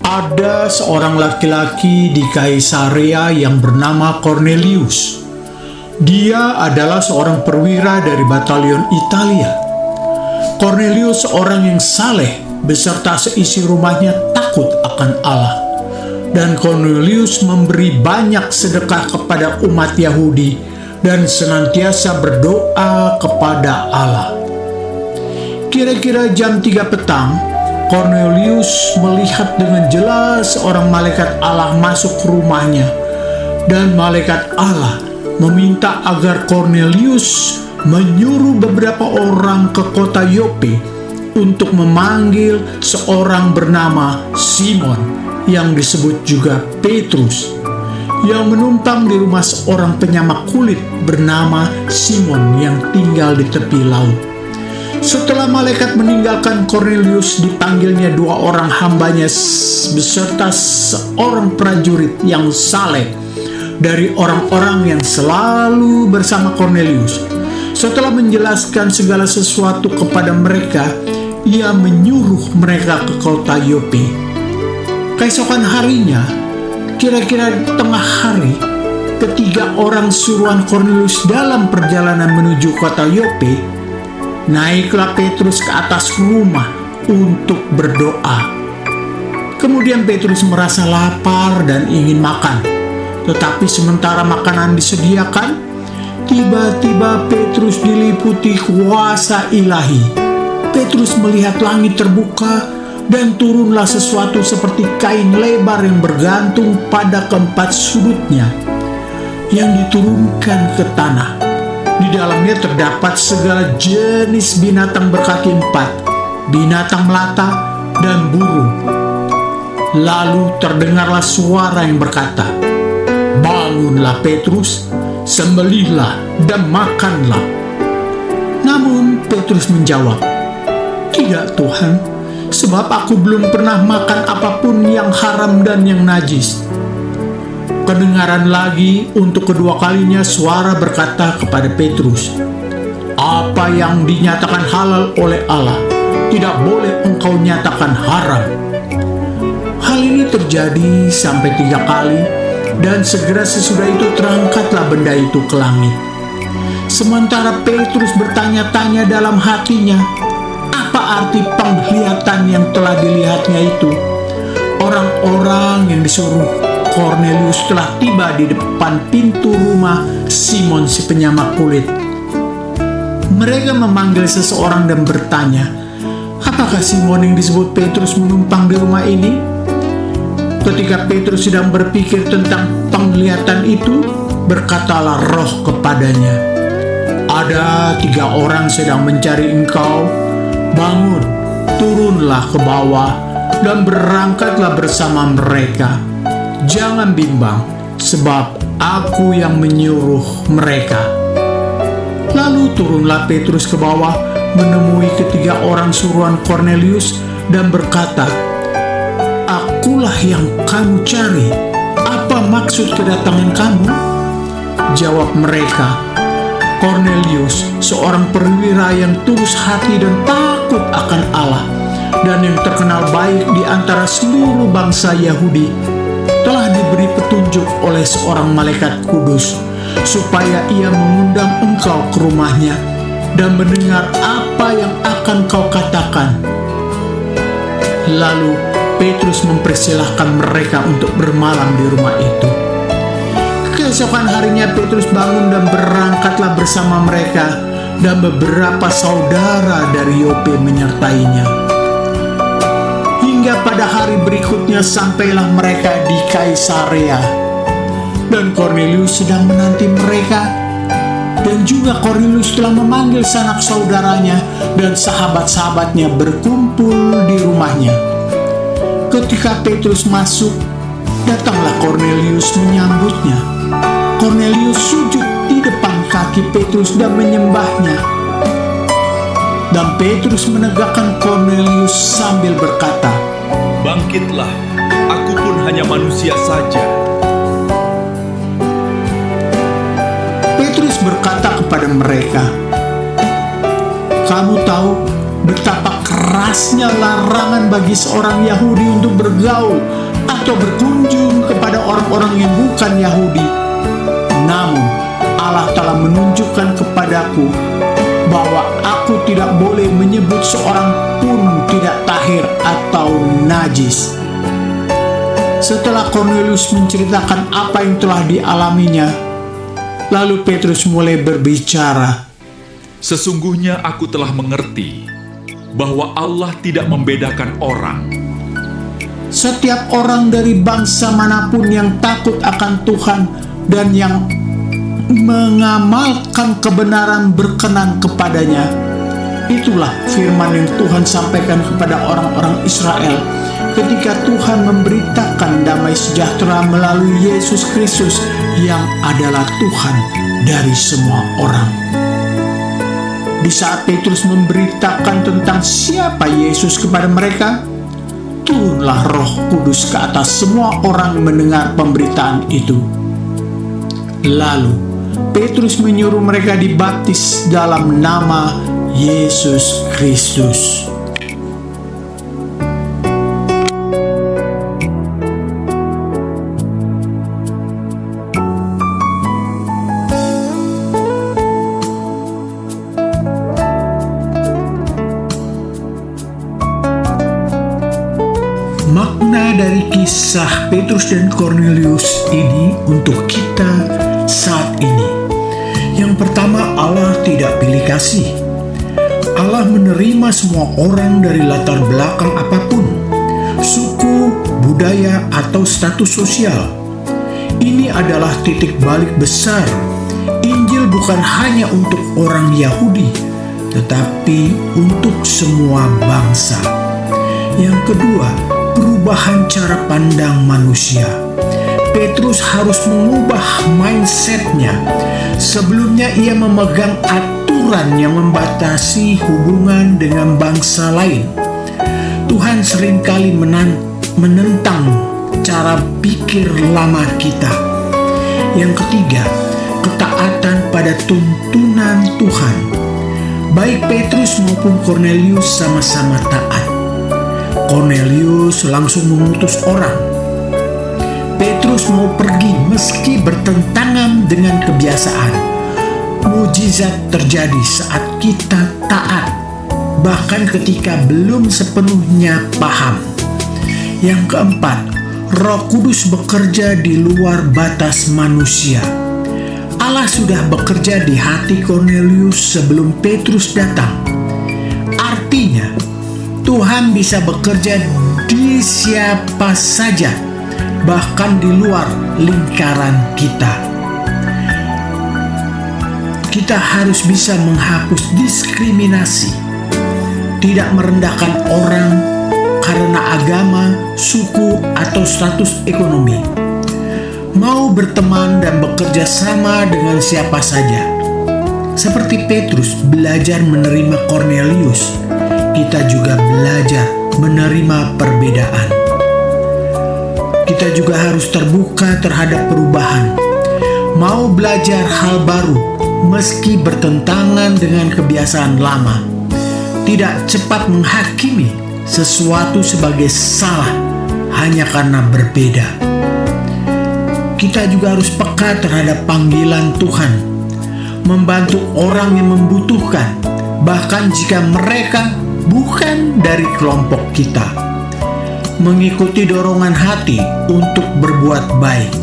Ada seorang laki-laki di Kaisarea yang bernama Cornelius. Dia adalah seorang perwira dari batalion Italia. Cornelius seorang yang saleh beserta seisi rumahnya takut akan Allah. Dan Cornelius memberi banyak sedekah kepada umat Yahudi dan senantiasa berdoa kepada Allah. Kira-kira jam 3 petang, Cornelius melihat dengan jelas seorang malaikat Allah masuk ke rumahnya, dan malaikat Allah meminta agar Cornelius menyuruh beberapa orang ke kota Yope untuk memanggil seorang bernama Simon yang disebut juga Petrus, yang menumpang di rumah seorang penyamak kulit bernama Simon yang tinggal di tepi laut. Setelah malaikat meninggalkan Cornelius, dipanggilnya 2 orang hambanya beserta seorang prajurit yang saleh dari orang-orang yang selalu bersama Cornelius. Setelah menjelaskan segala sesuatu kepada mereka, ia menyuruh mereka ke kota Yope. Keesokan harinya, kira-kira di tengah hari, ketiga orang suruhan Cornelius dalam perjalanan menuju kota Yope, naiklah Petrus ke atas rumah untuk berdoa. Kemudian Petrus merasa lapar dan ingin makan. Tetapi sementara makanan disediakan, tiba-tiba Petrus diliputi kuasa ilahi. Petrus melihat langit terbuka dan turunlah sesuatu seperti kain lebar yang bergantung pada keempat sudutnya, yang diturunkan ke tanah. Di dalamnya terdapat segala jenis binatang berkaki 4, binatang melata, dan burung. Lalu terdengarlah suara yang berkata, "Bangunlah Petrus, sembelihlah dan makanlah." Namun Petrus menjawab, "Tidak Tuhan, sebab aku belum pernah makan apapun yang haram dan yang najis." Kedengaran lagi untuk kedua kalinya suara berkata kepada Petrus, "Apa yang dinyatakan halal oleh Allah, tidak boleh engkau nyatakan haram." Hal ini terjadi sampai 3 kali, dan segera sesudah itu terangkatlah benda itu ke langit. Sementara Petrus bertanya-tanya dalam hatinya, apa arti penglihatan yang telah dilihatnya itu? Orang-orang yang disuruh Cornelius telah tiba di depan pintu rumah Simon si penyamak kulit. Mereka memanggil seseorang dan bertanya, "Apakah Simon yang disebut Petrus menumpang di rumah ini?" Ketika Petrus sedang berpikir tentang penglihatan itu, berkatalah Roh kepadanya, "Ada 3 orang sedang mencari engkau. Bangun, turunlah ke bawah, dan berangkatlah bersama mereka. Jangan bimbang, sebab aku yang menyuruh mereka." Lalu turunlah Petrus ke bawah, menemui ketiga orang suruhan Cornelius, dan berkata, "Akulah yang kamu cari. Apa maksud kedatangan kamu?" Jawab mereka, "Cornelius, seorang perwira yang tulus hati dan takut akan Allah, dan yang terkenal baik di antara seluruh bangsa Yahudi, telah diberi petunjuk oleh seorang malaikat kudus, supaya ia mengundang engkau ke rumahnya dan mendengar apa yang akan kau katakan." Lalu Petrus mempersilahkan mereka untuk bermalam di rumah itu. Keesokan harinya Petrus bangun dan berangkatlah bersama mereka, dan beberapa saudara dari Yope menyertainya. Hingga pada hari berikutnya sampailah mereka di Kaisarea, dan Cornelius sedang menanti mereka. Dan juga Cornelius telah memanggil sanak saudaranya dan sahabat-sahabatnya berkumpul di rumahnya. Ketika Petrus masuk, datanglah Cornelius menyambutnya. Cornelius sujud di depan kaki Petrus dan menyembahnya. Dan Petrus menegakkan Cornelius sambil berkata, "Bangkitlah, aku pun hanya manusia saja." Petrus berkata kepada mereka, "Kamu tahu betapa kerasnya larangan bagi seorang Yahudi untuk bergaul atau berkunjung kepada orang-orang yang bukan Yahudi. Namun, Allah telah menunjukkan kepadaku bahwa aku tidak boleh menyebut seorang pun tidak tahir atau najis. Setelah Kornelius menceritakan apa yang telah dialaminya, lalu Petrus mulai berbicara. Sesungguhnya aku telah mengerti bahwa Allah tidak membedakan orang. Setiap orang dari bangsa manapun yang takut akan Tuhan dan yang mengamalkan kebenaran berkenan kepadanya. Itulah firman yang Tuhan sampaikan kepada orang-orang Israel ketika Tuhan memberitakan damai sejahtera melalui Yesus Kristus yang adalah Tuhan dari semua orang. Di saat Petrus memberitakan tentang siapa Yesus kepada mereka, turunlah Roh Kudus ke atas semua orang yang mendengar pemberitaan itu. Lalu Petrus menyuruh mereka dibaptis dalam nama Yesus Kristus. Makna dari kisah Petrus dan Kornelius ini untuk kita saat ini. Yang pertama, Allah tidak pilih kasih. Allah menerima semua orang dari latar belakang apapun, suku, budaya, atau status sosial. Ini adalah titik balik besar. Injil bukan hanya untuk orang Yahudi, tetapi untuk semua bangsa. Yang kedua, perubahan cara pandang manusia. Petrus harus mengubah mindset-nya. Sebelumnya ia memegang aturan yang membatasi hubungan dengan bangsa lain. Tuhan seringkali menentang cara pikir lama kita. Yang ketiga, ketaatan pada tuntunan Tuhan. Baik Petrus maupun Kornelius sama-sama taat. Kornelius langsung mengutus orang. Petrus mau pergi meski bertentangan dengan kebiasaan. Mujizat terjadi saat kita taat, bahkan ketika belum sepenuhnya paham. Yang keempat, Roh Kudus bekerja di luar batas manusia. Allah sudah bekerja di hati Kornelius sebelum Petrus datang. Artinya, Tuhan bisa bekerja di siapa saja, bahkan di luar lingkaran kita. Kita harus bisa menghapus diskriminasi, tidak merendahkan orang karena agama, suku, atau status ekonomi. Mau berteman dan bekerja sama dengan siapa saja. Seperti Petrus belajar menerima Kornelius, kita juga belajar menerima perbedaan. Kita juga harus terbuka terhadap perubahan. Mau belajar hal baru meski bertentangan dengan kebiasaan lama. Tidak cepat menghakimi sesuatu sebagai salah hanya karena berbeda. Kita juga harus peka terhadap panggilan Tuhan, membantu orang yang membutuhkan, bahkan jika mereka bukan dari kelompok kita. Mengikuti dorongan hati untuk berbuat baik.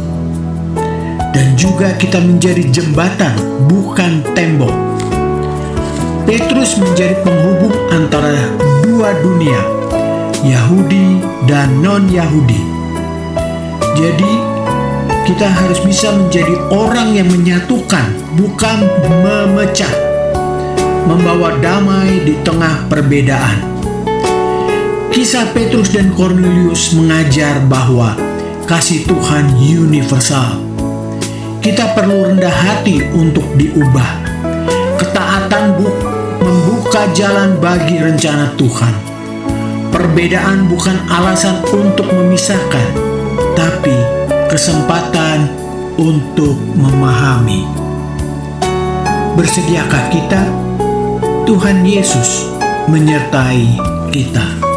Dan juga kita menjadi jembatan, bukan tembok. Petrus menjadi penghubung antara dua dunia, Yahudi dan non-Yahudi. Jadi, kita harus bisa menjadi orang yang menyatukan, bukan memecah. Membawa damai di tengah perbedaan. Kisah Petrus dan Kornelius mengajar bahwa kasih Tuhan universal. Kita perlu rendah hati untuk diubah. Ketaatan membuka jalan bagi rencana Tuhan. Perbedaan bukan alasan untuk memisahkan, tapi kesempatan untuk memahami. Bersediakah kita? Tuhan Yesus menyertai kita.